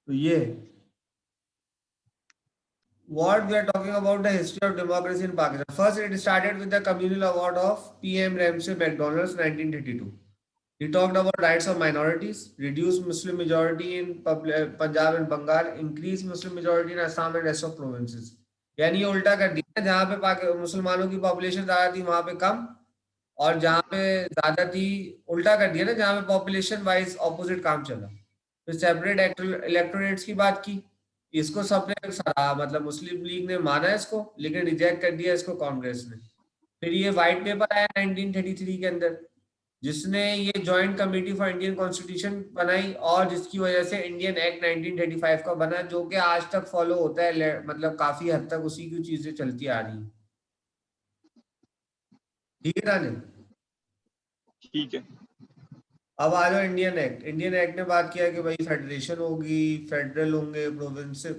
तो ये what we are talking about the history of democracy in Pakistan. First, it started with the communal award of PM Ramsey McDonald's 1932. He talked about rights of minorities, reduce Muslim majority in Punjab and Bengal, increase Muslim majority in Assam and rest of provinces. यानी ये उल्टा कर दिया, जहाँ पे मुसलमानों की population ज्यादा थी वहां पे कम, और जहाँ पे ज्यादा थी उल्टा कर दिया ना, जहाँ पे पॉपुलेशन वाइज ऑपोजिट काम चला। फिर सेपरेट इलेक्टोरेट्स की बात की, इसको सबने सराहा, मतलब मुस्लिम लीग ने माना इसको, लेकिन रिजेक्ट कर दिया इसको कांग्रेस ने। फिर ये व्हाइट पेपर आया 1933 के अंदर, जिसने ये joint committee for Indian constitution बनाई, और जिसकी वजह से इंडियन एक्ट 1935 का बना, जो कि आज तक फॉलो होता है, मतलब काफी हद तक उसी की चीजें चलती आ रही हैं। ठीक है ना? ठीक है। अब आ जाओ इंडियन एक्ट। इंडियन एक्ट ने बात किया कि भाई फेडरेशन होगी, फेडरल होंगे,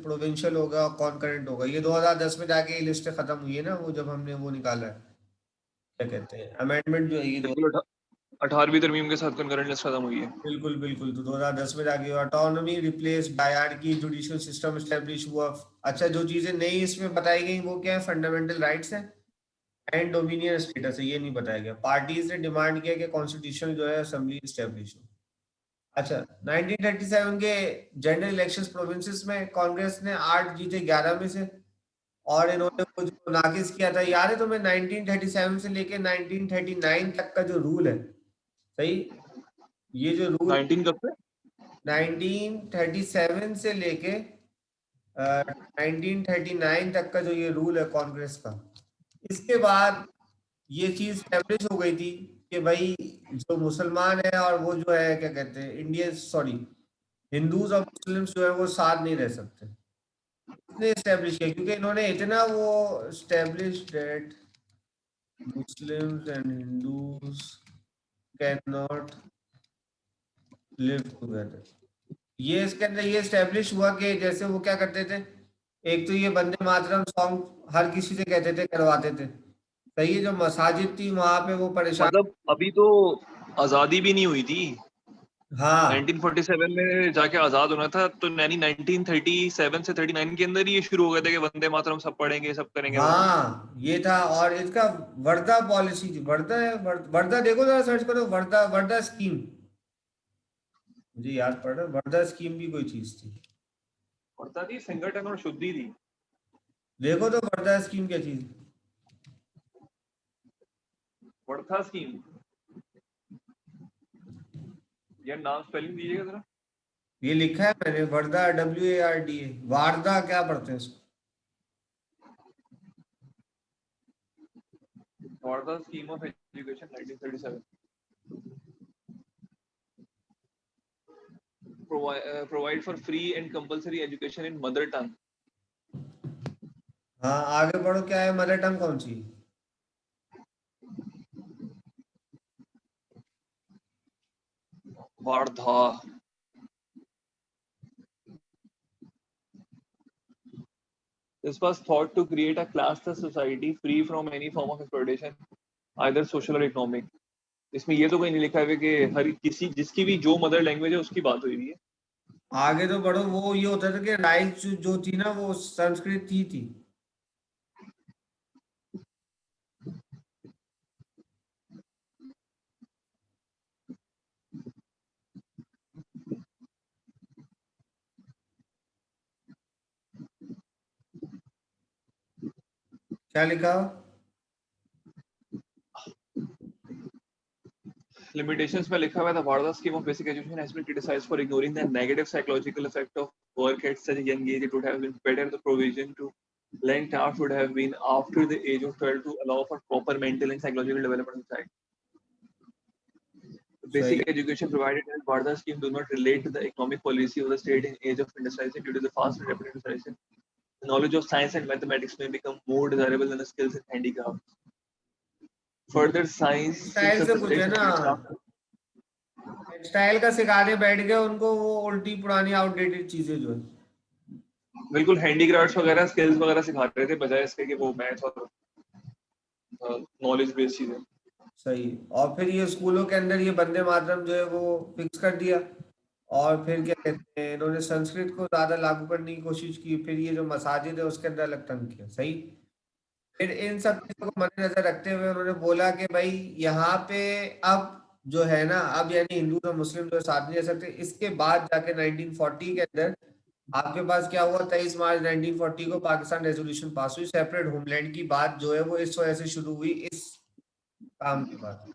प्रोविंशियल होगा, कॉन्करेंट होगा। ये 2010 में जाके ये लिस्ट खत्म हुई है ना, वो जब हमने वो निकाला है, क्या कहते हैं, अमेंडमेंट जो है ये बिल्कुल 18वीं तरमीम के साथ कंकरेंट लिस्ट खत्म हुई है। बिल्कुल बिल्कुल। तो 2010 में जाके autonomy replace dyarchy, judicial system establish हुआ। अच्छा, जो चीजें नई इसमें बताई गई वो क्या है? फंडामेंटल राइट्स है एंड डोमिनियन स्टेटस है, ये नहीं बताया गया। पार्टीज ने डिमांड किया कि कॉन्स्टिट्यूशन जो है असेंबली एस्टेब्लिश हो। अच्छा, 1937 के जनरल इलेक्शंस प्रोविंसेस में कांग्रेस ने 8 जीते 11 में से, और इन्होंने वो जो नाकिस किया था, याद है तुम्हें? 1937 से लेके 1939 तक का जो रूल है, सही, ये जो रूल 19 कब से? 1937 से लेके 1939 तक का जो ये रूल है कांग्रेस का, इसके बाद ये चीज स्टैब्लिश हो गई थी कि भाई जो मुसलमान है और वो जो है, क्या कहते हैं, इंडियन, सॉरी, हिंदूज और मुस्लिम्स जो है वो साथ नहीं रह सकते। इसने स्टैब्लिश किया क्योंकि इन्होंने इतना वो establish that Muslims and Hindus can not live together. ये इसके अंदर ये स्टैब्लिश हुआ कि जैसे वो क्या करते थे, एक तो ये वंदे मातरम सॉन्ग हर किसी से कहते थे, करवाते थे, सही है, जो मसाजिद थी वहां पे वो परेशान। मतलब अभी तो आजादी भी नहीं हुई थी। हाँ 1947 में जाके आजाद होना था, तो यानी 1937 से 39 के अंदर ही ये शुरू हो गए थे कि वंदे मातरम सब पढ़ेंगे, सब करेंगे वगैरह। हाँ, ये था। और इसका वर्धा पॉलिसी थी, वर्धा है, वर्धा देखो जरा, सर्च करो, वर्धा, वर्धा स्कीम, मुझे याद पड़ रहा है, वर्धा स्कीम भी कोई चीज थी। पढ़ता थी, संगठन और शुद्धि थी। देखो तो वर्धा स्कीम क्या चीज। वर्धा स्कीम, यार नाम स्पेलिंग दीजिएगा जरा। ये लिखा है मैंने, वर्धा, WARDA, वारदा क्या पढ़ते हैं इसको? Wardha scheme of education 1937 provide for free and compulsory education in mother tongue. हाँ, आगे बढ़ो, क्या है मदर टंग कौन सी? Wardha. This was thought to create a classless society free from any form of exploitation, either social or economic. इसमें ये तो कहीं नहीं लिखा है कि हर किसी जिसकी भी जो मदर लैंग्वेज है उसकी बात हुई है। आगे तो बढ़ो, वो ये होता था कि राइट जो थी ना वो संस्कृत थी। क्या लिखा? Limitations में लिखा हुआ था Varda scheme of basic education has been criticized for ignoring the negative psychological effect of work at such a young age. It would have been better the provision to length out would have been after the age of 12 to allow for proper mental and psychological development of the child. The सही। basic education provided in Varda scheme do not relate to the economic policy of the state in age of industrialization due to the fast and rapid industrialization. The knowledge of science and mathematics may become more desirable than the skills and handicrafts. Further, science since style the से कुछ है preparation ना, of staff style का सिखाने बैठ गए उनको, वो उल्टी पुरानी आउटडेटेड चीजें जो है। बिल्कुल हैंडीक्राफ्ट्स वगैरह स्किल्स वगैरह सिखा रहे थे, बजाय इसके कि वो मैथ्स और नॉलेज बेस्ड चीजें। सही। और फिर ये स्कूलों के अंदर ये वंदे मातरम जो है वो फिक्स कर दिया, और फिर क्या कहते हैं, इन्होंने संस्कृत को ज्यादा लागू करने की कोशिश की, फिर ये जो मसाजिद है उसके अंदर अलग तंग किया। सही। फिर इन सब चीजों को मद्देनजर रखते हुए उन्होंने बोला कि भाई यहाँ पे अब जो है ना, अब यानी हिंदू और मुस्लिम जो साथ नहीं रह सकते। इसके बाद जाके 1940 के अंदर आपके पास क्या हुआ, 23 मार्च 1940 को पाकिस्तान रेजोल्यूशन पास हुई। सेपरेट होमलैंड की बात जो है वो इस वजह से शुरू हुई, इस काम के बाद।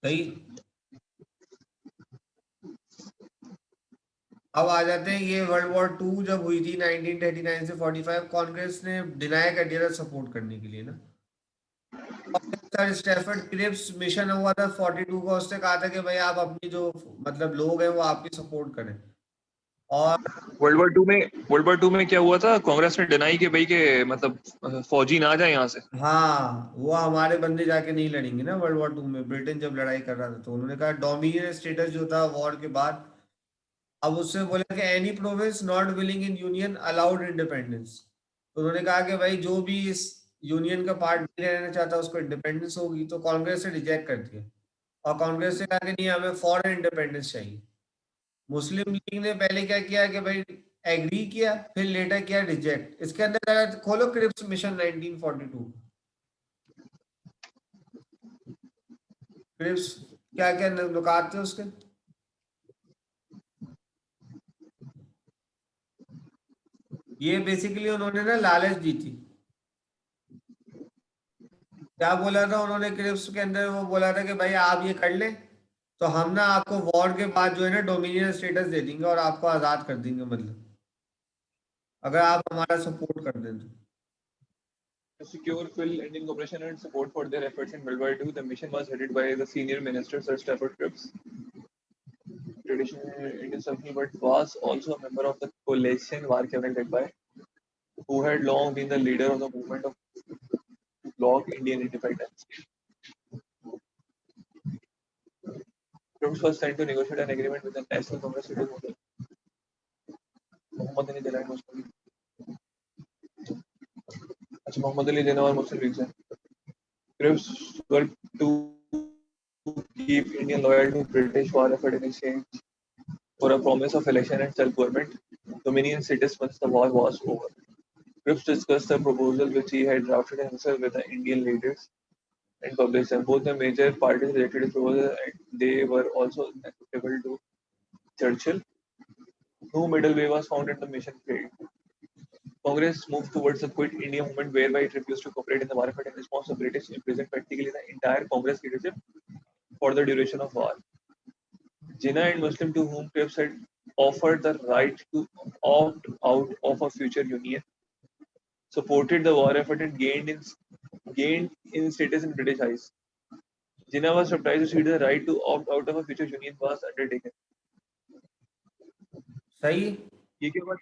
सही। अब आ जाते हैं, ये वर्ल्ड वॉर टू जब हुई थी 1939 से 45, कांग्रेस ने डिनाई कर दिया था सपोर्ट करने के लिए ना। सर स्टेफर्ड क्रिप्स मिशन हुआ था 42 का, उसने कहा था कि भाई आप अपनी जो मतलब लोग हैं वो आपकी सपोर्ट करें। और वर्ल्ड वॉर टू में क्या हुआ था, कांग्रेस ने डिनाई के भाई के मतलब फौजी ना जाए यहाँ से। हाँ, वो हमारे बंदे जाके नहीं लड़ेंगे ना वर्ल्ड वॉर टू में। ब्रिटेन जब लड़ाई कर रहा था तो उन्होंने कहा डोमिनियन स्टेटस जो था वॉर के बाद, अब उससे बोला कि any province not willing in union allowed independence. तो उन्होंने कहा कि भाई जो भी इस यूनियन का पार्ट नहीं रहना चाहता उसको इंडिपेंडेंस होगी। तो कांग्रेस ने रिजेक्ट कर दिया, और कांग्रेस ने कहा कि नहीं, हमें फॉरेन इंडिपेंडेंस चाहिए। मुस्लिम लीग ने पहले क्या किया कि भाई एग्री किया, फिर लेटर किया रिजेक्ट। इसके अंदर अगर खोलो क्रिप्स मिशन 1942, क्रिप्स क्या क्या नुकात थे उसके। ये बेसिकली उन्होंने ना लालच दी थी। क्या बोला था उन्होंने क्रिप्स के अंदर, वो बोला था कि भाई आप ये कर लें तो हम ना आपको वॉर के बाद जो है ना डोमिनियन स्टेटस दे देंगे और आपको आजाद कर देंगे, मतलब अगर आप हमारा सपोर्ट कर दें तो। To secure full Indian cooperation and support for their efforts in World War II, the mission was headed by the senior minister Sir Stafford Cripps, traditional Indian circle, but was also a member of the coalition war cabinet led by, who had long been the leader of the movement of bloc Indian independence. Cripps was sent to negotiate an agreement with the National Congress leader Muhammad Ali Jinnah and Muslim League. अच्छा, मोहम्मद अली जिन्ना और मुस्लिम league से Cripps worked to keep Indian loyal to British war effort in exchange for a promise of election and self-government dominion status once the war was over. Cripps discussed the proposal which he had drafted himself with the Indian leaders and published them. Both the major parties rejected his proposal and they were also acceptable to Churchill. No middle way was found and the mission failed. Congress moved towards a quit India movement whereby it refused to cooperate in the war effort in response to British imprisoned practically the entire Congress leadership for the duration of war. Jinnah and Muslim, to whom Cripps had offered the right to opt out of a future union, supported the war effort and gained in status in British eyes. Jinnah was surprised to see the right to opt out of a future union was undertaken. सही। ये क्या बात,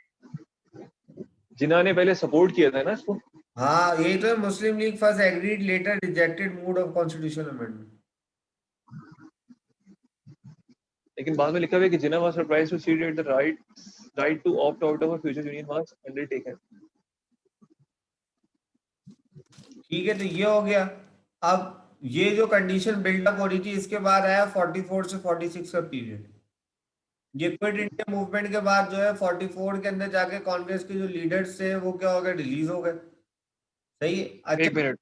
जिन्ना ने पहले support किया था ना इसको, हाँ, यही तो है, Muslim League first agreed later rejected mood off constitutional amendment. लेकिन बाद में लिखा हुआ है कि जिन्ना was surprised to see that the right to opt out of a future union was undertaken. ठीक है, तो ये हो गया। अब ये जो कंडीशन बिल्डअप हो रही थी, इसके बाद आया 44 से 46 का पीरियड। ये क्विट इंडिया मूवमेंट के बाद जो है 44 के अंदर जाके कांग्रेस के जो लीडर्स थे वो क्या हो गए, रिलीज हो गए। सही है। अच्छा, एक मिनट,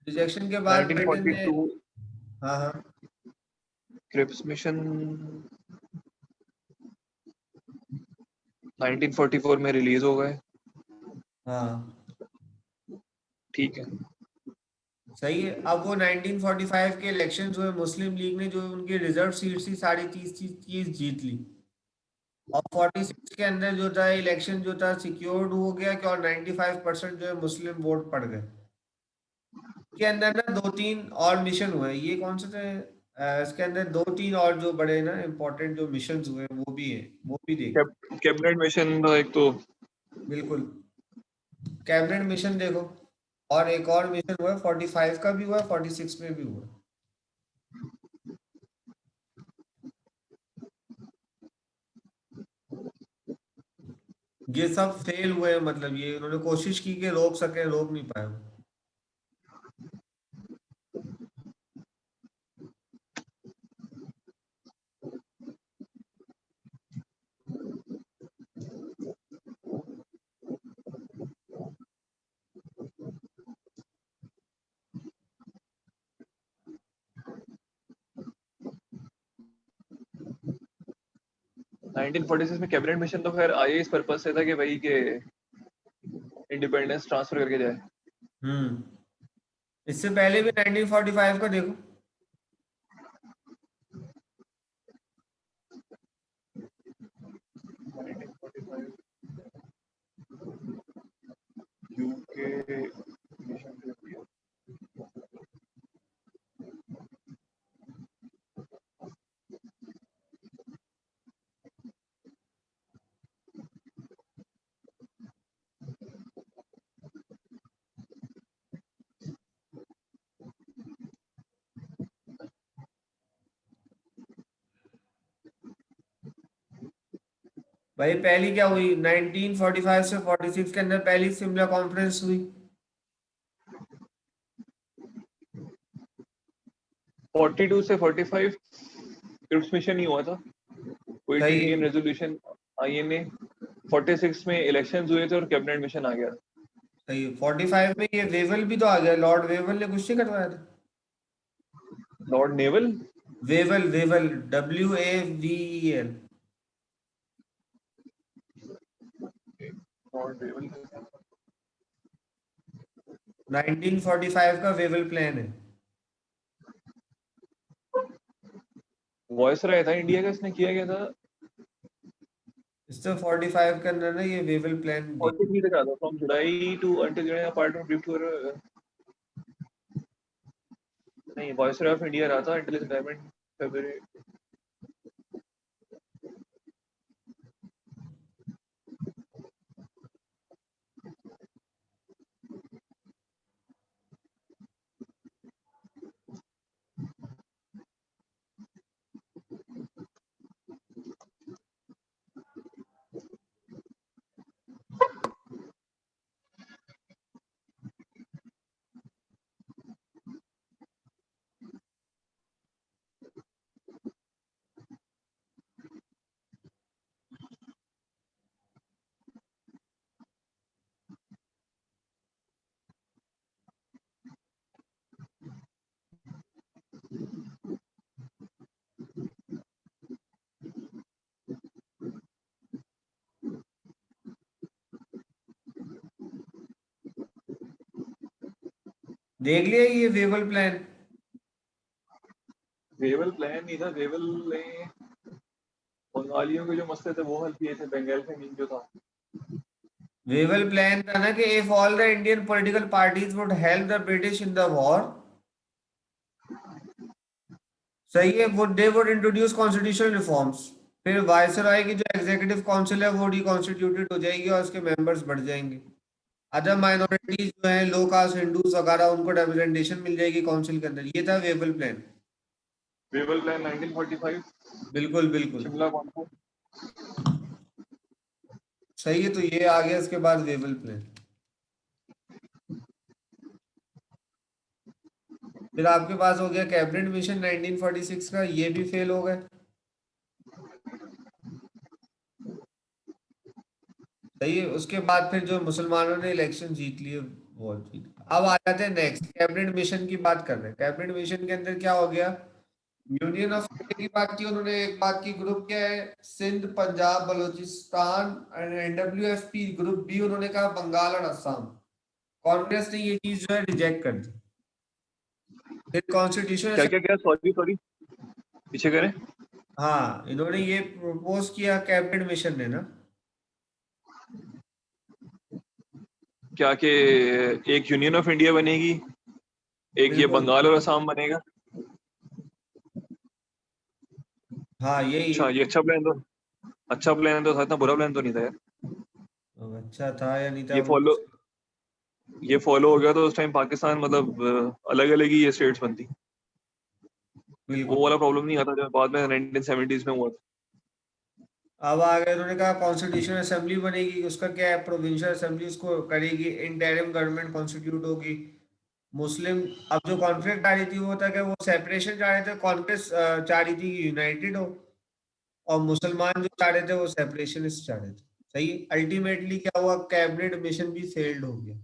रिजेक्शन के बाद ब्रिटेन ने, 1942 हाँ हाँ क्रिप्स मिशन 1944 में रिलीज हो गए, हाँ, ठीक है। सही है। अब वो 1945 के इलेक्शंस हुए, मुस्लिम लीग ने जो उनकी रिजर्व सीट थी सारी 30 जीत ली। और 46 के अंदर जो था इलेक्शन जो था सिक्योर्ड हो गया कि, और 95% जो है मुस्लिम वोट पड़ गए। के अंदर ना दो तीन और मिशन हुए, ये कौन से थे, इसके अंदर दो तीन और जो बड़े ना इम्पोर्टेंट जो मिशन हुए वो भी है, वो भी देख। कैबिनेट मिशन था एक तो, बिल्कुल, कैबिनेट मिशन देखो। और एक और मिशन हुआ 45 का भी हुआ, 46 में भी हुआ। ये सब फेल हुए, मतलब ये उन्होंने कोशिश की कि रोक सके, रोक नहीं पाए वो। 1946 में कैबिनेट मिशन तो खैर आया इस पर्पज से था कि भाई के इंडिपेंडेंस ट्रांसफर करके जाए। इससे पहले भी 1945 का देखो। 1945 यूके मिशन पे किया। भाई पहली क्या हुई 1945 से 46 के अंदर, पहली शिमला कॉन्फ्रेंस हुई। 42 से 45 क्रिप्स मिशन ही हुआ था, कोई सही है। Indian resolution INA. 46 में इलेक्शंस हुए थे और कैबिनेट मिशन आ गया। सही है। 45 में ये वेवल भी तो आ गया, लॉर्ड वेवल ने कुछ नहीं करवाया था। Lord naval. Wavell, Wavell, WAVEL। Lord naval 1945 का वेवल प्लान है। वॉइस रहा था इंडिया का, इसने किया गया था। इससे 45 के अंदर ना ये वेवल प्लान दी। 43 तक आता, from July to until July part of drift tour. नहीं, वॉइस ऑफ इंडिया रहा था अंटिल रिटायरमेंट फरवरी। देख लिया ये वेवल प्लान। वेवल प्लान नहीं था, वेवल ने बंगालियों के जो मसले थे वो हल किए थे, बंगाल फेमिन जो था। वेवल प्लान था ना कि if all the Indian political parties would help the British in the war, सही है, वो they would introduce constitutional reforms. फिर वायसरॉय की जो एग्जीक्यूटिव काउंसिल है वो रिकॉन्स्टिट्यूटेड हो जाएगी और उसके मेंबर्स बढ़ जाएंगे। अदर माइनॉरिटीज जो है, लो कास्ट हिंदूज वगैरह, उनको रिप्रेजेंटेशन मिल जाएगी काउंसिल के अंदर। ये था वेवल प्लान। वेवल प्लान 1945 बिल्कुल बिल्कुल शिमला कॉन्फ्रेंस। सही है। तो ये आ गया इसके बाद वेवल प्लान। फिर आपके पास हो गया कैबिनेट मिशन 1946 का, ये भी फेल हो गए। सही है। उसके बाद फिर जो मुसलमानों ने इलेक्शन जीत लिए वो जीत। अब आ जाते हैं नेक्स्ट, कैबिनेट मिशन की बात कर रहे हैं। कैबिनेट मिशन के अंदर क्या हो गया, यूनियन ऑफ इंडिया की बात की उन्होंने, एक बात की, ग्रुप क्या है, Sindh, Punjab, Balochistan and NWFP। Group B उन्होंने कहा बंगाल और असम। कांग्रेस ने ये चीज जो है रिजेक्ट कर दी। फिर कॉन्स्टिट्यूशन, क्या क्या क्या, सॉरी सॉरी, पीछे करें। हाँ इन्होंने ये प्रपोज किया कैबिनेट मिशन ने ना। क्या कि एक यूनियन ऑफ इंडिया बनेगी, एक ये बिल्कुल। बंगाल और असम बनेगा। हाँ यही है। अच्छा, ये अच्छा प्लान तो था, इतना बुरा प्लान तो नहीं था यार। अब अच्छा था या नहीं था ये वो फॉलो ये फॉलो हो गया तो उस टाइम पाकिस्तान मतलब अलग अलग ही ये स्टेट्स बनती। वो बिल्कुल। वाला प्रॉब्लम नहीं आता जो बाद में 1970s में हुआ था। अब आ गए, उन्होंने कहा कॉन्स्टिट्यूशन असेंबली बनेगी। उसका क्या है, प्रोविंशियल असेंबली उसको करेगी, इंटरिम गवर्नमेंट कॉन्स्टिट्यूट होगी। मुस्लिम, अब जो कॉन्फ्लिक्ट आ रही थी वो था कि वो सेपरेशन चाह रहे थे, कांग्रेस चाह रही थी कि यूनाइटेड हो, और मुसलमान जो चाह रहे थे वो सेपरेशनिस्ट चाह रहे थे। सही, अल्टीमेटली क्या हुआ, कैबिनेट मिशन भी फेल्ड हो गया।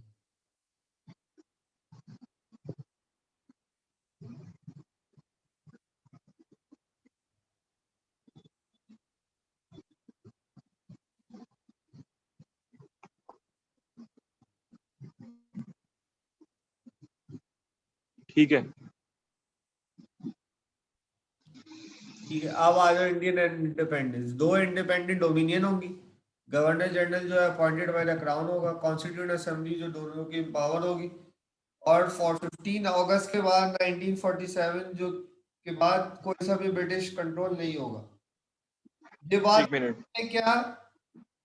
ठीक है। ठीक है, अब आ जाओ इंडियन इंडिपेंडेंस। दो इंडिपेंडेंट डोमिनियन होंगी, गवर्नर जनरल जो है अपॉइंटेड बाय द क्राउन होगा, कॉन्स्टिट्यूएंट असेंबली जो दोनों की पावर होगी, और फॉर 15 अगस्त के बाद 1947 जो के बाद कोई सा भी ब्रिटिश कंट्रोल नहीं होगा। ये बात एक मिनट, है क्या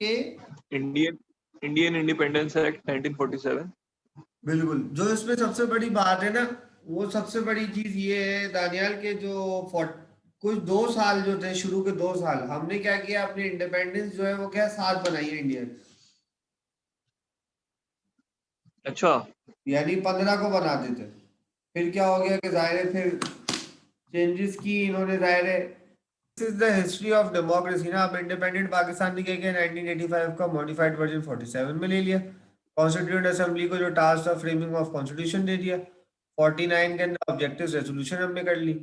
कि इंडियन इंडियन इंडिपेंडेंस एक्ट 1947। बिल्कुल, जो इसमें सबसे बड़ी बात है ना, वो सबसे बड़ी चीज ये है दानियाल के जो कुछ 2 साल जो थे, शुरू के 2 साल हमने क्या किया, अपनी इंडिपेंडेंस जो है वो क्या साथ बनाई है इंडिया, अच्छा, यानी 15 को बना देते। फिर क्या हो गया कि जाहिर है फिर चेंजेस की इन्होंने, जाहिर है this is the history of democracy ना। अब इंडिपेंडेंट पाकिस्तान ने क्या किया, 1985 का मॉडिफाइड वर्जन 47 में ले लिया, कॉन्स्टिट्यूएंट असेंबली को जो टास्क था फ्रेमिंग ऑफ कॉन्स्टिट्यूशन दे दिया, 49 के अंदर ऑब्जेक्टिव रेजोल्यूशन हमने कर ली।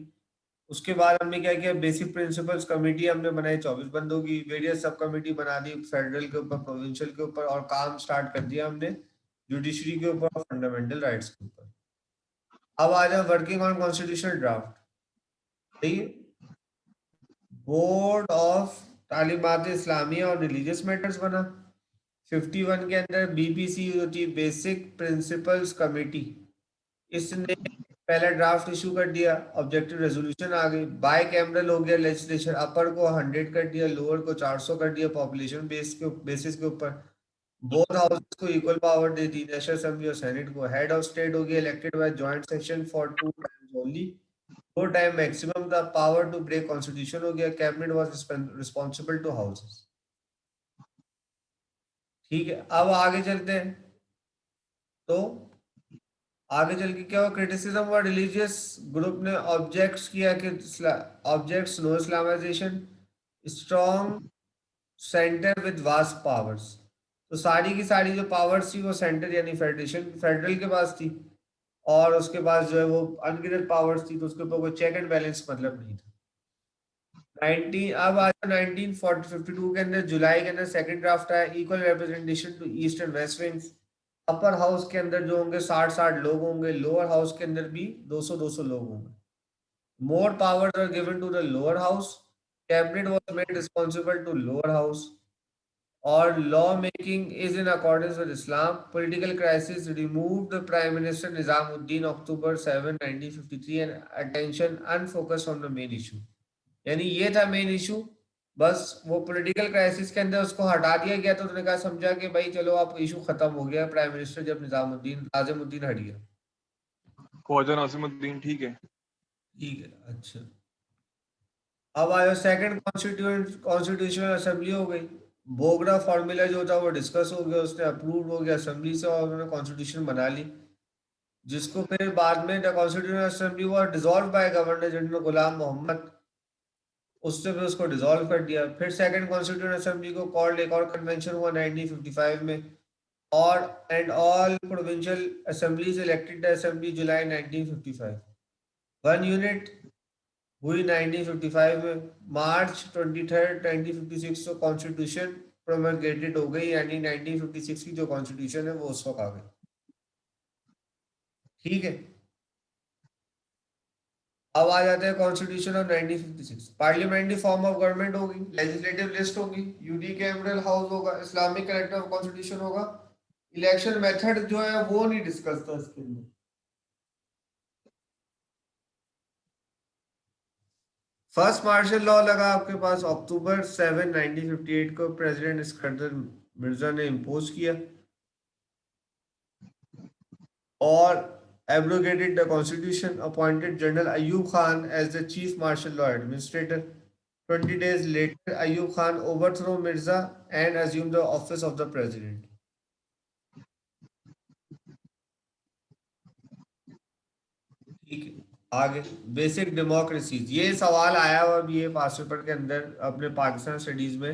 उसके बाद हमने क्या किया, बेसिक प्रिंसिपल्स कमेटी हमने बनाई 24 बंदों की, वेरियस सब कमेटी बना दी फेडरल के ऊपर, प्रोविंशियल के ऊपर, और काम स्टार्ट कर दिया हमने जुडिशरी के ऊपर और फंडामेंटल राइट्स के ऊपर। अब आ जाओ वर्किंग ऑन कॉन्स्टिट्यूशनल ड्राफ्ट। सही है, बोर्ड ऑफ तालीमात इस्लामिया और रिलीजियस मैटर्स बना। 51 के अंदर बीपीसी होती है, बेसिक प्रिंसिपल्स कमेटी, इसने पहला ड्राफ्ट इशू कर दिया, ऑब्जेक्टिव रेजोल्यूशन आ गई, बाय कैमरल हो गया लेजिस्लेशन, अपर को 100 कर दिया, लोअर को 400 कर दिया, पॉपुलेशन बेसिस के ऊपर, बोथ हाउसेस को इक्वल पावर दे दी, नेशनल असेंबली और सेनेट को। हेड ऑफ स्टेट हो गया elected by joint session for 2 times only, 2 time maximum था, पावर टू ब्रेक कॉन्स्टिट्यूशन हो गया, cabinet was responsible to houses. ठीक है, अब आगे चलते हैं। तो आगे चल के क्या हुआ, क्रिटिसिज्म और रिलीजियस ग्रुप ने ऑब्जेक्ट्स किया कि objects no Islamisation, strong centre with vast powers. तो सारी की सारी जो पावर्स थी वो सेंटर यानी फेडरेशन फेडरल के पास थी, और उसके पास जो है वो अनगिनत पावर्स थी, तो उसके ऊपर कोई चेक एंड बैलेंस मतलब नहीं था। 19 अब आज 1952 के अंदर जुलाई के अंदर सेकंड ड्राफ्ट आया, equal representation to east and west wings. Upper house के अंदर जो होंगे 60 लोग होंगे, लोअर हाउस के अंदर भी 200 लोग होंगे। More powers are given to the lower house, cabinet was made responsible to lower house, और law making is in accordance with Islam. Political crisis remove the prime minister Nizamuddin October 7 1953 and attention unfocus on the main issue. यानी ये था main issue, बस वो political crisis के अंदर उसको हटा दिया गया, तो उन्होंने कहा समझा कि भाई चलो आप इशू खत्म हो गया, प्राइम मिनिस्टर जब निजामुद्दीन नाजिमुद्दीन हट गया। ख्वाजा नासिमुद्दीन, ठीक है। ठीक है, अच्छा। अब आयो सेकंड कॉन्स्टिट्यूशनल असेंबली हो गई, बोगरा फॉर्मूला जो था वो डिस्कस हो गया, उसने अप्रूव हो गया असेंबली से, और उन्होंने कॉन्स्टिट्यूशन बना ली, जिसको फिर बाद में the constitutional assembly was dissolve by governor general Ghulam Mohammad, उसने फिर उसको डिसॉल्व कर दिया। फिर सेकंड कॉन्स्टिट्यूशनल असेंबली को कॉल्ड, एक और कन्वेंशन हुआ 1955 में, और and all provincial assemblies elected the assembly July 1955। One unit हुई 1955 में, मार्च 23 1956 को कॉन्स्टिट्यूशन प्रोमलगेटेड हो गई, यानी 1956 की जो कॉन्स्टिट्यूशन है वो उस वक्त आ गई। ठीक है, अब आ जाते हैं constitution of 1956। Parliamentary form of government होगी, लेजिस्लेटिव लिस्ट होगी, यूनिकैमरल हाउस होगा, इस्लामिक करेक्टर ऑफ कॉन्स्टिट्यूशन होगा। इलेक्शन मेथड जो है वो नहीं डिस्कस था इसके अंदर। फर्स्ट मार्शल लॉ लगा आपके पास अक्टूबर 7 1958 को, प्रेसिडेंट इस्कंदर मिर्जा ने इम्पोज किया, और abrogated the constitution, appointed General Ayub Khan as the chief martial law administrator. 20 days later, Ayub Khan overthrew Mirza and assumed the office of the president. ठीक है, आगे basic democracies, ये सवाल आया हुआ अभी ये पास पेपर के अंदर अपने पाकिस्तान स्टडीज में,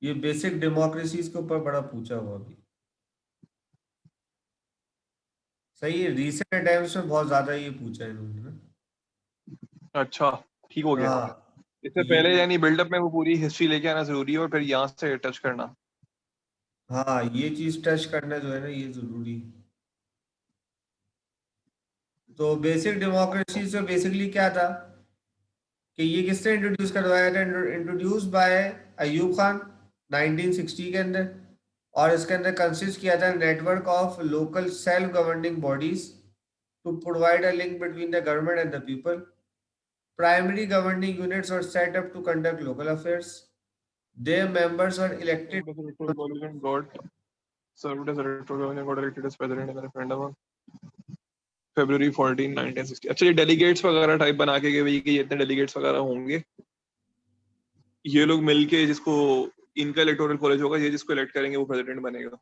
ये बेसिक डेमोक्रेसीज के ऊपर बड़ा पूछा हुआ अभी। सही है, रिसेंट टाइम्स में बहुत ज्यादा ये पूछा है इन्होंने ना। अच्छा, ठीक हो गया। हाँ, इससे ये पहले यानी बिल्डअप में वो पूरी हिस्ट्री लेके आना जरूरी है और फिर यहाँ से टच करना। हाँ, ये चीज टच करना जो है ना ये जरूरी है। तो बेसिक डेमोक्रेसी से बेसिकली क्या था कि ये किसने इंट्रोड्यूस करवाया था? इंट्रोड्यूस बाय अयूब खान 1960 के अंदर। और इसके अंदर कंसिस्ट किया था network of local self governing bodies to provide a link between the government and the people. Primary governing units were set up to conduct local affairs. Their members were elected. Served as electoral college and served as electoral college and got elected as president in the referendum on February 14, 1960। अच्छा, ये delegates वगैरह type बना के भाई कि ये इतने delegates वगैरह होंगे, ये लोग मिलके जिसको इनका इलेक्टोरल कॉलेज होगा, ये जिसको इलेक्ट करेंगे वो प्रेसिडेंट बनेगा।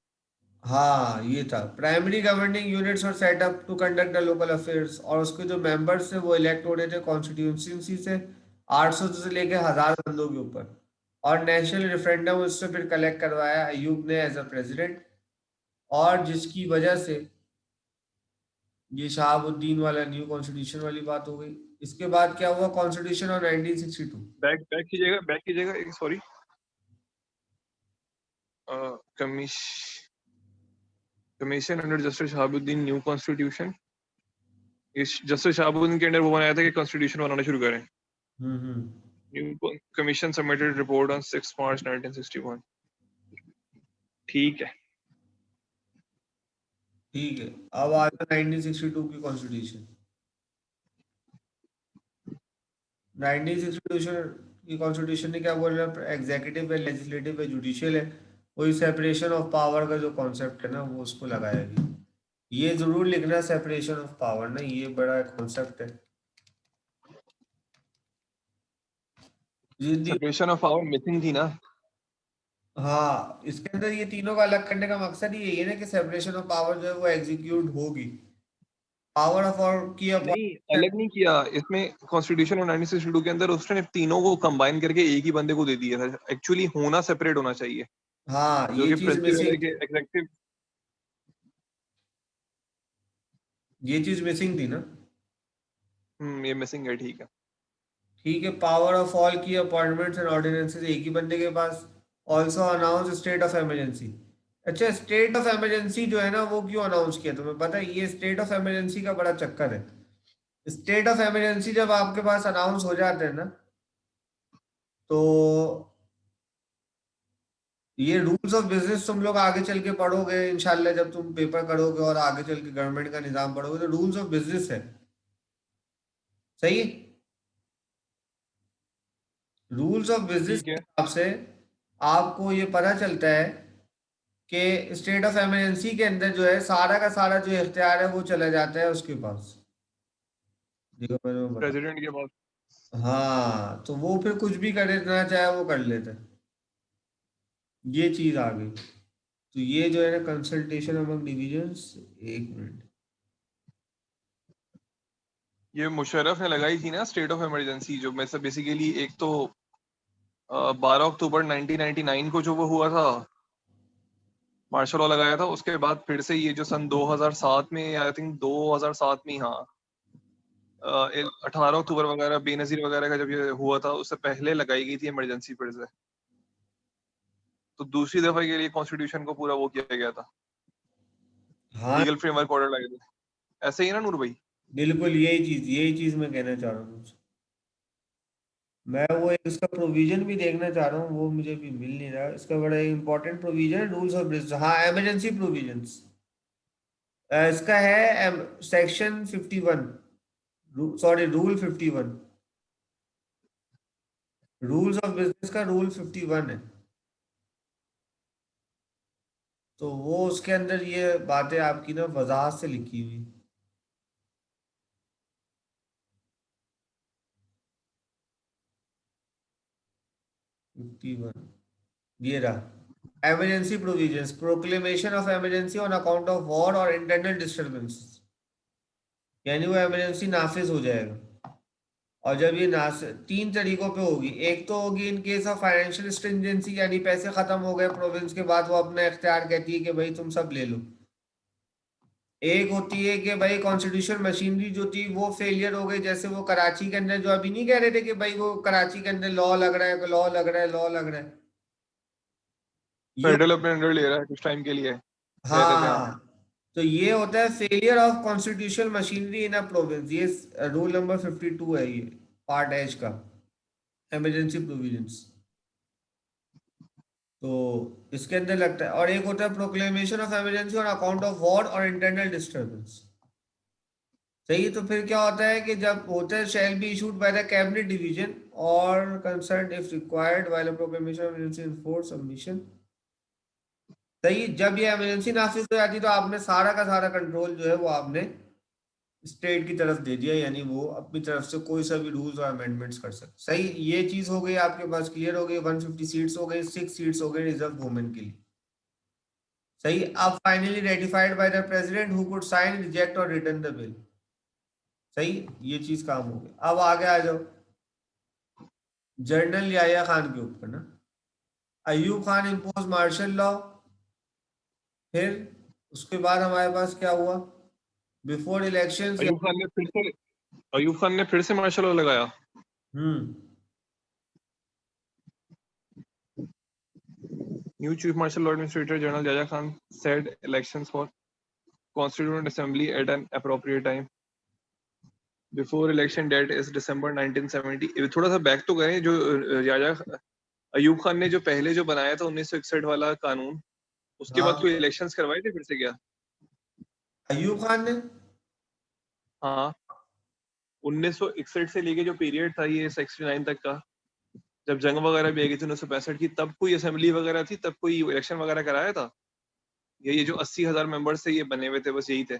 हाँ, ये था प्राइमरी गवर्निंग यूनिट्स और setup to conduct the local affairs. और उसके जो मेंबर्स थे वो इलेक्ट हो रहे थे कॉन्स्टिट्यूंसी से 800 से लेके 1000 बंदों के ऊपर। और नेशनल रेफरेंडम उससे फिर कलेक्ट करवाया अयूब ने एज अ प्रेसिडेंट। और जिसकी वजह से ये शहाबुद्दीन वाला न्यू कॉन्स्टिट्यूशन वाली बात हो गई। इसके बाद क्या हुआ? Constitution of 1962। बैक बैक कीजिएगा एक, sorry, commission under justice Shahabuddin new constitution. इस जस्टिस शहाबुद्दीन के अंडर वो बनाया था कि कॉन्स्टिट्यूशन बनाना शुरू करें। New commission submitted report on 6 मार्च 1961। ठीक है। ठीक है, अब आ जाओ 1962 की कॉन्स्टिट्यूशन। 1962 की कॉन्स्टिट्यूशन ने क्या बोला? एग्जीक्यूटिव है, लेजिस्लेटिव है, जुडिशियल है। वही सेपरेशन ऑफ पावर का जो कॉन्सेप्ट है ना, वो उसको लगाया गया। ये जरूर लिखना, सेपरेशन ऑफ पावर ना, ये बड़ा कॉन्सेप्ट है। जितनी सेपरेशन ऑफ पावर मिसिंग थी ना। हाँ, इसके अंदर ये तीनों का अलग करने का मकसद ही यही है ना कि सेपरेशन ऑफ पावर जो है वो एग्जीक्यूट होगी। पावर ऑफ और की नहीं, अपॉइंटमेंट। अलग नहीं किया इसमें। कॉन्स्टिट्यूशन ऑफ 1962 के अंदर उसने तीनों को कंबाइन करके एक ही बंदे को दे दिया था। एक्चुअली होना सेपरेट होना चाहिए, हाँ, जो ये कि चीज प्रिंसिपल है मिसिंग कि एग्जीक्यूटिव। ये चीज मिसिंग थी ना। ये मिसिंग है, ठीक है। ठीक है, पावर ऑफ ऑल की अपॉइंटमेंट्स एंड ऑर्डिनेंसेस एक ही बंदे के पास। Also announce state of emergency. अच्छा, स्टेट ऑफ इमरजेंसी जो है ना वो क्यों अनाउंस किया तुम्हें पता है? ये स्टेट ऑफ इमरजेंसी का बड़ा चक्कर है। स्टेट ऑफ इमरजेंसी जब आपके पास अनाउंस हो जाते हैं ना, तो ये रूल्स ऑफ बिजनेस तुम लोग आगे चल के पढ़ोगे इंशाल्लाह, जब तुम पेपर करोगे और आगे चल के गवर्नमेंट का निजाम पढ़ोगे तो रूल्स ऑफ बिजनेस है। सही है। रूल्स ऑफ बिजनेस ठीक के है। हिसाब से आपको ये पता चलता है कि स्टेट ऑफ इमरजेंसी के अंदर जो है सारा का सारा जो इख्तियार है वो चला जाता है उसके पास। देखो मैंने बता। प्रेसिडेंट के पास। हाँ, तो वो फिर कुछ भी करना चाहे वो कर लेता है। ये चीज आ गई। तो ये जो है ना कंसल्टेशन अमंग डिविजन्स। एक मिनट। ये मुशर्रफ ने लगाई थी ना स्टेट ऑफ इमरजेंसी, जो मैं सब बेसिकली एक तो 12 अक्टूबर 1999 को जो वो हुआ था, मार्शल लॉ लगाया था। उसके बाद फिर से ये जो सन 2007 में, आई थिंक 2007 में, हाँ, 18 अक्टूबर वगैरह बेनजीर वगैरह का जब ये हुआ था, उससे पहले लगाई गई थी इमरजेंसी फिर से। तो दूसरी दफा के लिए कॉन्स्टिट्यूशन को पूरा वो किया गया था, हाँ, लीगल फ्रेमवर्क ऑर्डर लगे थे। ऐसे ही है ना नूर भाई? बिल्कुल यही चीज मैं कहना चाह रहा हूँ। मैं वो एक इसका प्रोविजन भी देखना चाह रहा हूँ, वो मुझे भी मिल नहीं रहा। इसका बड़ा इंपॉर्टेंट प्रोविजन है रूल्स ऑफ बिजनेस। हाँ, इमरजेंसी प्रोविजंस इसका है section 51। Sorry, rule 51। Rules of business का रूल 51 है। तो वो उसके अंदर ये बातें आपकी ना वजाहत से लिखी हुई। 51 ये रहा। Emergency provisions, proclamation of emergency on account of war और इंटरनल डिस्टर्बेंस। यानी वो इमरजेंसी नाफिज हो जाएगा। और जब ये नास तीन तरीकों पे होगी। एक तो होगी in case of financial stringency, यानी पैसे खत्म हो गए प्रोविंस के बाद वो अपना इख्तियार कहती है कि भाई तुम सब ले लो। एक होती है कि भाई कॉन्स्टिट्यूशन मशीनरी जो थी वो फेलियर हो गई, जैसे वो कराची के अंदर जो अभी नहीं कह रहे थे कि भाई वो कराची के अंदर लॉ लग रहा है, लॉ लग रहा है, लॉ लग रहा है। ये फेडरल अपने अंडर ले रहा है कुछ टाइम के लिए, कह रहे थे, हाँ। हाँ, तो ये होता है failure of constitutional machinery in a province. ये रूल नंबर 52 है, ये पार्ट एच का, इमरजेंसी प्रोविजंस। तो इसके अंदर लगता है। और एक होता है proclamation of emergency on account of war और इंटरनल डिस्टर्बेंस। सही है। तो फिर क्या होता है कि जब होता है shall be issued by the cabinet division और concern if required while proclamation of emergency in force submission. सही। जब ये इमरजेंसी नाफिज हो जाती है तो आपने सारा का सारा कंट्रोल जो है वो आपने स्टेट की तरफ दे दिया, यानी वो अपनी तरफ से कोई सा भी रूल्स और अमेंडमेंट्स कर सकते। सही। ये चीज हो गई आपके पास, क्लियर हो गई। 150 सीट्स हो गई, 6 सीट्स हो गई रिजर्व वुमेन के लिए। सही। अब finally ratified by the president who could sign, reject और रिटर्न द बिल। सही। ये चीज काम हो गई। अब आगे आ जाओ जनरल याहिया खान के ऊपर ना। Ayub Khan impose martial law. फिर उसके बाद हमारे पास क्या हुआ, बिफोर इलेक्शंस। अयूब खान ने फिर से मार्शल लॉ लगाया। हम्म। New Chief Martial Law Administrator General Yahya Khan said elections for Constituent Assembly at an appropriate time. Before election date is December 1970. ये थोड़ा सा बैक तो करें, जो याया अयूब खान ने जो पहले जो बनाया था 1961 वाला कानून, उसके बाद कोई हाँ, इलेक्शंस करवाए थे फिर से क्या? अयूब खान ने। हाँ, 1961 से लेके जो पीरियड था ये 69 तक का, जब जंग वगैरह भी आई थी 1965 की, तब कोई असेंबली वगैरह थी, तब कोई इलेक्शन वगैरह कराया था? ये जो 80,000 मेंबर्स से ये बने हुए थे, बस यही थे?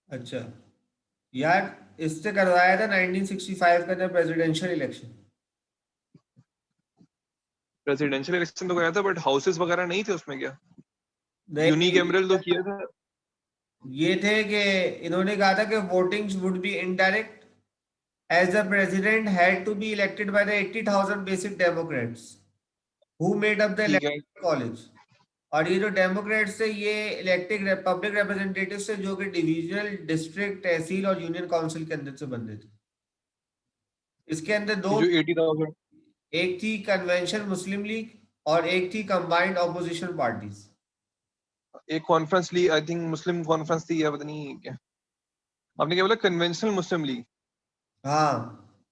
अच्छा यार, इससे करवाया था 1965 का जब प्रेसिडेंशियल इलेक्शन। प्रेसिडेंशियल इलेक्शन तो कराया था, बट हाउसेस वगैरह नहीं थे उसमें क्या? नहीं, यूनिकैमरल तो किया था। ये थे कि इन्होंने कहा था कि voting would be indirect as the president had to be elected by the 80,000 basic democrats who made up the ठीक है, इलेक्टोरल कॉलेज। और ये जो डेमोक्रेट्स से ये इलेक्टेड पब्लिक रिप्रेजेंटेटिव से जो कि डिविजनल, डिस्ट्रिक्ट, तहसील और यूनियन काउंसिल के अंदर से बनते थे। इसके अंदर ये दो, जो 80,000, एक थी कन्वेंशन मुस्लिम लीग और एक थी कंबाइंड ऑपोजिशन पार्टीज। एक कॉन्फ्रेंस ली, आई थिंक मुस्लिम कॉन्फ्रेंस थी या पता नहीं क्या, आपने क्या बोला? कन्वेंशनल मुस्लिम लीग? हाँ,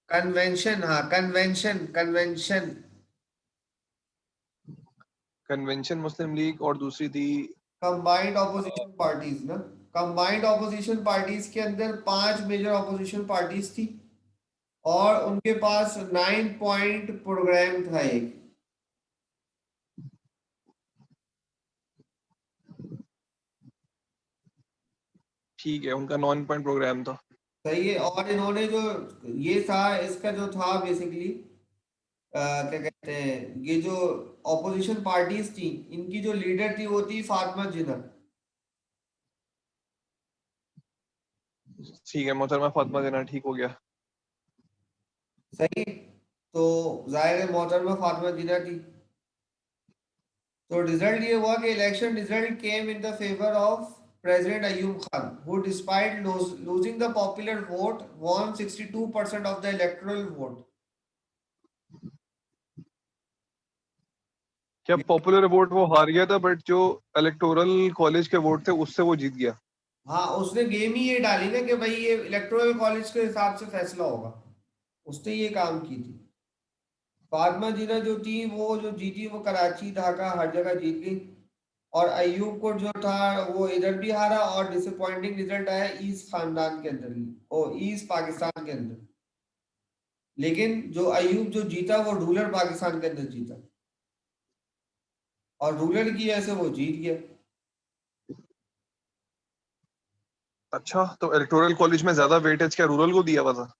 कन्वेंशन, हाँ convention, convention. Convention Muslim League, और दूसरी थी कंबाइंड ऑपोजिशन पार्टीज ना। कंबाइंड ऑपोजिशन पार्टीज के अंदर 5 मेजर ऑपोजिशन पार्टीज थी और उनके पास 9 पॉइंट प्रोग्राम था एक। ठीक है, उनका 9 पॉइंट प्रोग्राम था। सही है। और इन्होंने जो ये था, इसका जो था बेसिकली क्या कहते हैं, ये जो ऑपोजिशन पार्टीज थी इनकी जो लीडर थी वो थी फातिमा जिन्ना। ठीक है, मोहतरमा फातिमा जिन्ना, ठीक हो गया। सही। तो जाहिर है मोहतरमा फातिमा जिन्ना थी। तो रिजल्ट ये हुआ कि election result came in the favour of president Ayub Khan who despite losing the popular vote won 62% of the electoral vote. क्या पॉपुलर वोट वो हार गया था, बट जो इलेक्टोरल कॉलेज के वोट थे उससे वो जीत गया? हाँ, उसने गेम ही ये डाली ना कि भाई ये इलेक्टोरल कॉलेज के हिसाब से फैसला होगा। उसने ये काम की थी। फातिमा जिन्ना जो थी वो जो जीती वो कराची, ढाका हर जगह जीत गई। और अयूब को जो था वो इधर भी हारा और डिसअपॉइंटिंग रिजल्ट आया ईस्ट खानदान के अंदर ही, ओ ईस्ट पाकिस्तान के अंदर। लेकिन जो अयूब जो जीता वो रूरल पाकिस्तान के अंदर जीता और रूरल की वजह से वो जीत गया। अच्छा, तो इलेक्टोरल कॉलेज में ज्यादा वेटेज क्या रूरल को दिया हुआ था?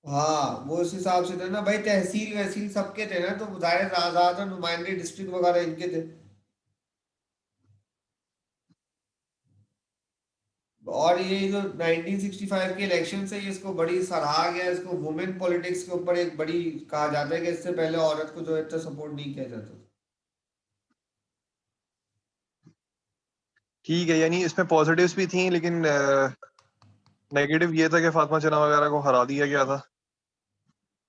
हाँ, वो इस हिसाब से था ना भाई, तहसील वहसील सबके थे ना, तो जाहिर ज्यादा नुमाइंदे डिस्ट्रिक्ट वगैरह इनके थे। और ये जो 1965 के इलेक्शन से ये इसको बड़ी सराहा गया, इसको वुमेन पॉलिटिक्स के ऊपर एक बड़ी कहा जाता है कि इससे पहले औरत को जो है इतना सपोर्ट नहीं किया जाता था। ठीक है, यानी इसमें पॉजिटिव्स भी थी, लेकिन नेगेटिव ये था कि फातिमा जिन्ना वगैरह को हरा दिया गया था,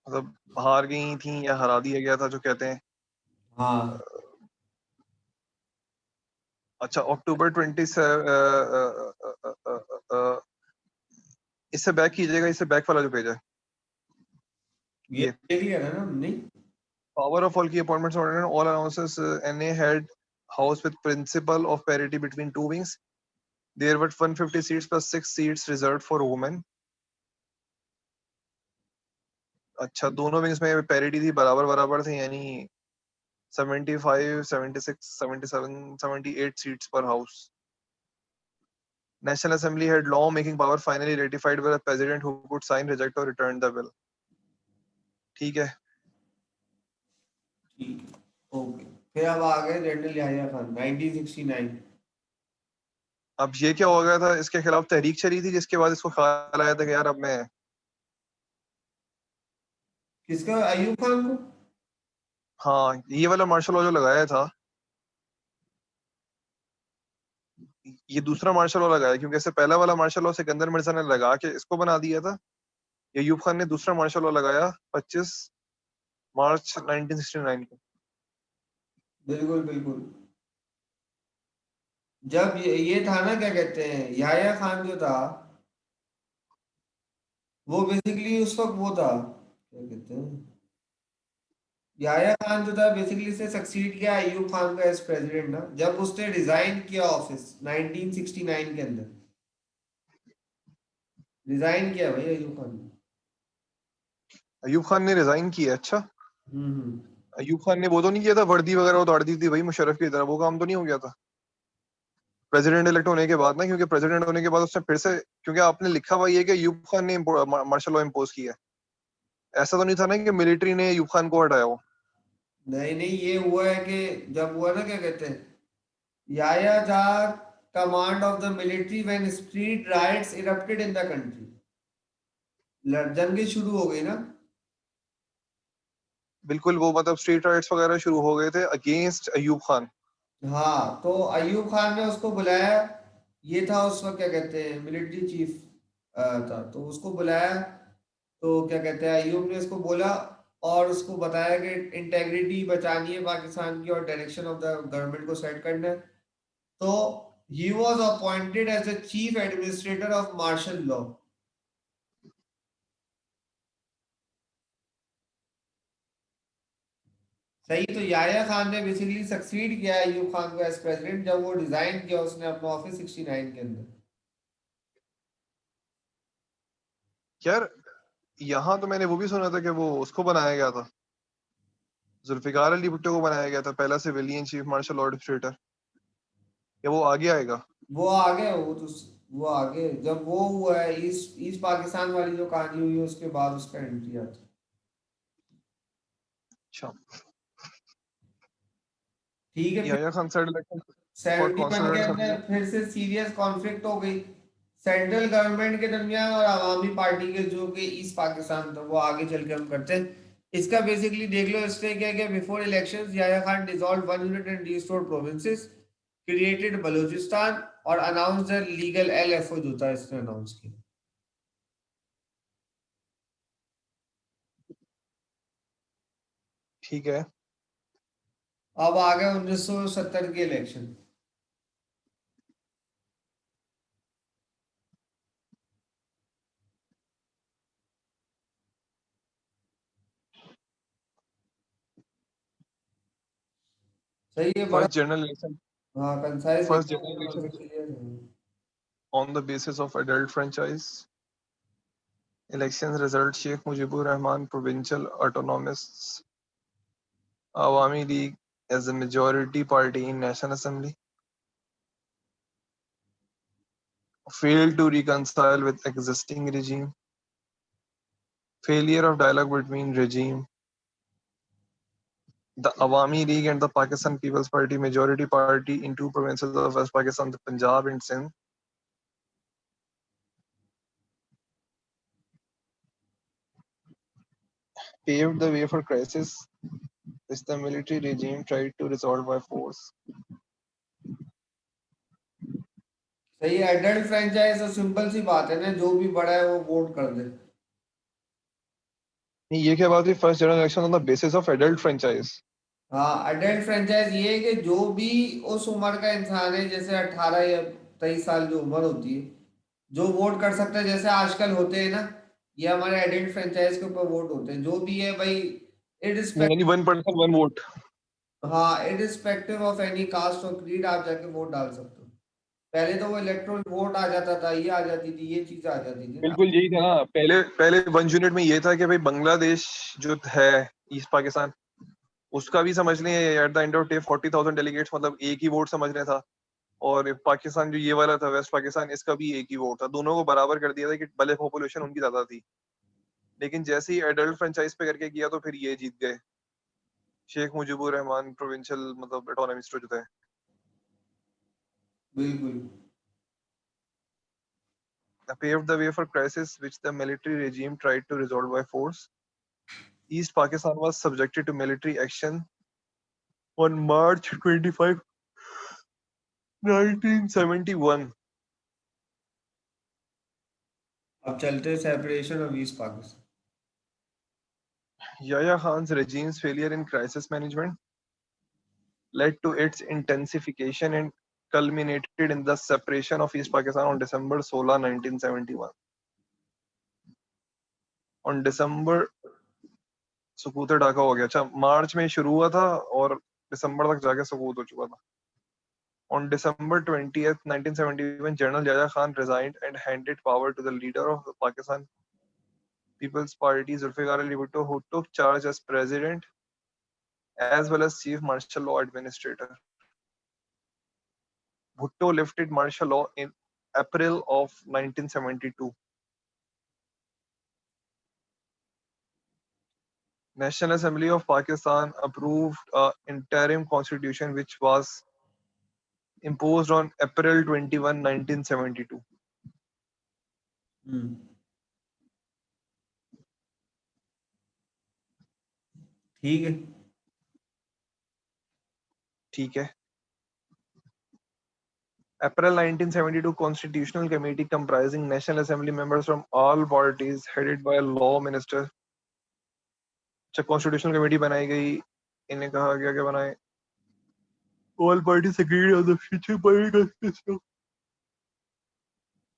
मतलब हार गई थी या हरा दिया गया था जो कहते हैं। हाँ, अच्छा अक्टूबर 27 इससे बैक कीजिएगा, इससे बैक वाला जो पेज है ये देख लिया था ना नहीं? Power of all key appointments order all announces NA had house with principle of parity between two wings. There were 150 seats plus 6 seats reserved for women. अच्छा दोनों विंग्स में पैरिटी थी, बराबर बराबर थे, यानी 75, 76, 77, 78 seats per house. National Assembly had law-making power finally ratified by the president who could sign, reject or return the bill. ठीक है. ठीक है, ओके। फिर अब आ गए जनरल याहिया खान 1969। अब ये क्या हो गया था, इसके खिलाफ तहरीक चली थी, जिसके बाद इसको ख्याल आया था कि यार अब मैं किसका? अयूब खान को? हाँ ये वाला मार्शल लॉ जो लगाया था, ये दूसरा मार्शल लॉ लगाया, क्योंकि इससे पहला वाला मार्शल लॉ सिकंदर मिर्जा ने लगा के इसको बना दिया था। ये अयूब खान ने दूसरा मार्शल लॉ लगाया 25 मार्च 1969 को। बिल्कुल बिल्कुल। जब ये था ना, क्या कहते हैं, याहिया खान जो था वो बेसिकली उस वक्त वो था, क्या कहते हैं, याहिया खान जो था बेसिकली से सक्सीड किया अयूब खान का एज प्रेसिडेंट ना, जब उसने रिजाइन किया ऑफिस 1969 के अंदर। रिजाइन किया भाई अयूब खान ने। अयूब खान ने रिजाइन किया? अच्छा हम्म। अयूब खान ने वो तो नहीं किया था, वर्दी वगैरह उतार दी थी भाई मुशर्रफ की तरह, वो काम तो नहीं हो गया था प्रेसिडेंट इलेक्ट होने के बाद ना? क्योंकि प्रेसिडेंट होने के बाद उसने फिर से, क्योंकि आपने लिखा हुआ ये कि अयूब खान ने मार्शल लॉ इम्पोज किया, ऐसा तो नहीं था ना कि मिलिट्री ने अयूब खान को हटाया हो? नहीं नहीं, ये हुआ है कि जब हुआ ना, क्या कहते हैं, याया था command of the military when street riots erupted in the country. जंगे शुरू हो गई ना। बिल्कुल, वो मतलब स्ट्रीट राइट्स वगैरह शुरू हो गए थे अगेंस्ट अयूब खान। हाँ, तो अयूब खान ने उसको बुलाया। ये था उस वक्त, क्या कहते हैं, मिलिट्री चीफ था, तो उसको बुलाया। तो क्या कहते हैं, अयूब ने इसको बोला और उसको बताया कि इंटेग्रिटी बचानी है पाकिस्तान की और डायरेक्शन ऑफ द गवर्नमेंट को सेट करना है। तो he was appointed as the chief administrator of martial law. सही। तो याहिया खान ने बेसिकली सक्सीड किया अयूब खान को एज प्रेसिडेंट, जब वो डिजाइन किया उसने अपना ऑफिस 69 के अंदर। यार यहाँ तो मैंने वो भी सुना था कि वो उसको बनाया गया था, जुल्फिकार अली भुट्टो को बनाया गया था पहला civilian chief marshal law administrator, या वो आगे आएगा? वो आगे, वो आगे जब वो हुआ है, ईस्ट ईस्ट पाकिस्तान वाली जो कहानी हुई है उसके बाद उसका एंट्री आता है। अच्छा ठीक है। Yahya Khan said election fought 71 के constituent अंदर assembly। फिर से सीरियस कॉन्फ्लिक्ट हो गई सेंट्रल गवर्नमेंट के दरमियान और अवामी पार्टी के, जो कि ईस्ट पाकिस्तान था। वो आगे चल के हम करते हैं। इसका बेसिकली देख लो, इसने क्या किया, before elections Yahya Khan dissolve one unit and restored provinces, created Balochistan और अनाउंस द लीगल एलएफओ जो था, इसने अनाउंस किया। ठीक है। अब आ गए 1970 के इलेक्शन। सही है, बड़ा। फर्स्ट जनरल इलेक्शन हाँ, कंसाइज फर्स्ट लिखा जनरल हुआ है, इलेक्शन clear है। on the basis of adult franchise elections result Sheikh Mujibur Rahman provincial autonomous Awami League as the majority party in National Assembly failed to reconcile with existing regime, failure of dialogue between regime, the Awami League and the Pakistan People's Party majority party in two provinces of West Pakistan, the Punjab and Sindh, paved the way for crisis which the military regime tried to resolve by force. सही है, adult franchise तो simple सी बात है ना, जो भी बड़ा है वो वोट कर दे। नहीं, ये क्या बात हुई? First general election on the basis of adult franchise. हाँ, अडल्ट फ्रेंचाइज ये है कि जो भी उस उम्र का इंसान है, जैसे 18 या 23 साल जो उम्र होती है, जो वोट कर सकता है, जैसे आजकल होते हैं ना, ये हमारे एडल्ट फ्रेंचाइज के ऊपर वोट होते हैं, जो भी है भाई, इरिस्पेक्ट यानी 1 पर्सन 1 वोट। हाँ, इरिस्पेक्टिव ऑफ एनी कास्ट और क्रीड आप जाके वोट डाल सकते हो। पहले तो वो इलेक्ट्रोल वोट आ जाता था, ये आ जाती थी, ये चीज आ जाती थी ना। बिल्कुल यही था ना, पहले पहले 1 यूनिट में ये था कि भाई बांग्लादेश जो है, ईस्ट पाकिस्तान, उसका भी समझ लें at the end of day 40,000 delegates, मतलब एक ही वोट समझने था। और पाकिस्तान जो ये वाला था वेस्ट पाकिस्तान, इसका भी एक ही वोट था, दोनों को बराबर कर दिया था कि भले पॉपुलेशन उनकी ज्यादा थी। लेकिन जैसे ही एडल्ट फ्रेंचाइज पे करके किया तो फिर ये जीत गए, शेख मुजीबुर रहमान प्रोविंशियल मतलब ऑटोनॉमी जो थे। बिल्कुल। Paved the way for crisis which the military regime tried to resolve by force. East Pakistan was subjected to military action on March 25, 1971. अब चलते हैं separation of east Pakistan. Yahya Khan's regime's failure in crisis management led to its intensification and culminated in the separation of East Pakistan on December 16, 1971. On December सुकूत Dhaka हो गया। अच्छा, मार्च में शुरू हुआ था और दिसंबर तक जाके सुकूत हो चुका था। On December 20th, 1971, General Yahya Khan resigned and handed power to the leader of the Pakistan People's Party, Zulfikar Ali Bhutto, who took charge as president as well as chief martial law administrator. Bhutto lifted martial law in April of 1972. National Assembly of Pakistan approved an interim constitution which was imposed on April 21, 1972. ठीक है। ठीक है। April 1972 Constitutional Committee comprising National Assembly members from all parties headed by a law minister. जब Constitutional Committee बनाई गई, इन्हें कहा गया कि बनाए। All parties agreed on the future constitution.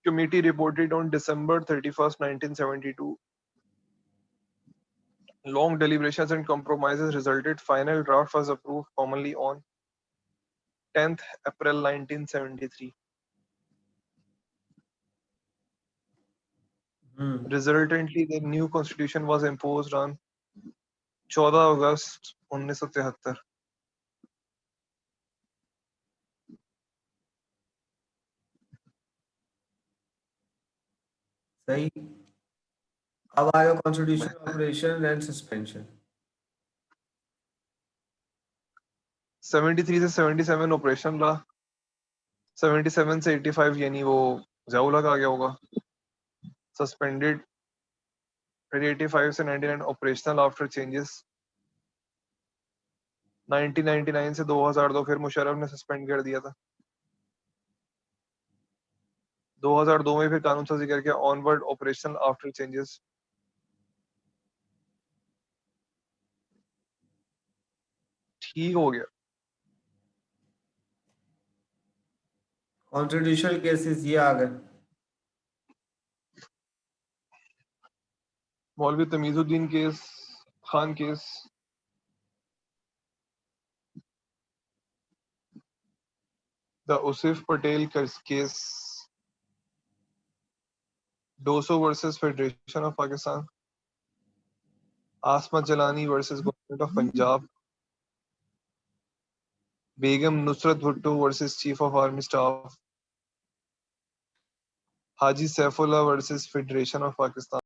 Committee reported on December 31st, 1972. Long deliberations and compromises resulted. Final draft was approved formally on 10th April 1973. Resultantly, the new constitution was imposed on 14 August 1973. सही। अब आया constitution operation and suspension. 73 से 77 operation रहा, 77 से 85 यानी वो जयाउल्लाह का आ गया होगा, सस्पेंडेड। फिर 85 से 99 ऑपरेशनल आफ्टर चेंजेस। 1999 से 2002 फिर मुशर्रफ ने सस्पेंड कर दिया था। 2002 में फिर कानून साजी करके ऑनवर्ड ऑपरेशनल आफ्टर चेंजेस। ठीक हो गया। कॉन्स्टिट्यूशनल केसेस ये आ गए। Maulvi Tamizuddin case, Khan case, the Usif Patel case, Dosso versus federation of Pakistan, Asma Jilani versus government of Punjab, Begum Nusrat Bhutto versus chief of army staff, Haji Saifullah versus federation of Pakistan.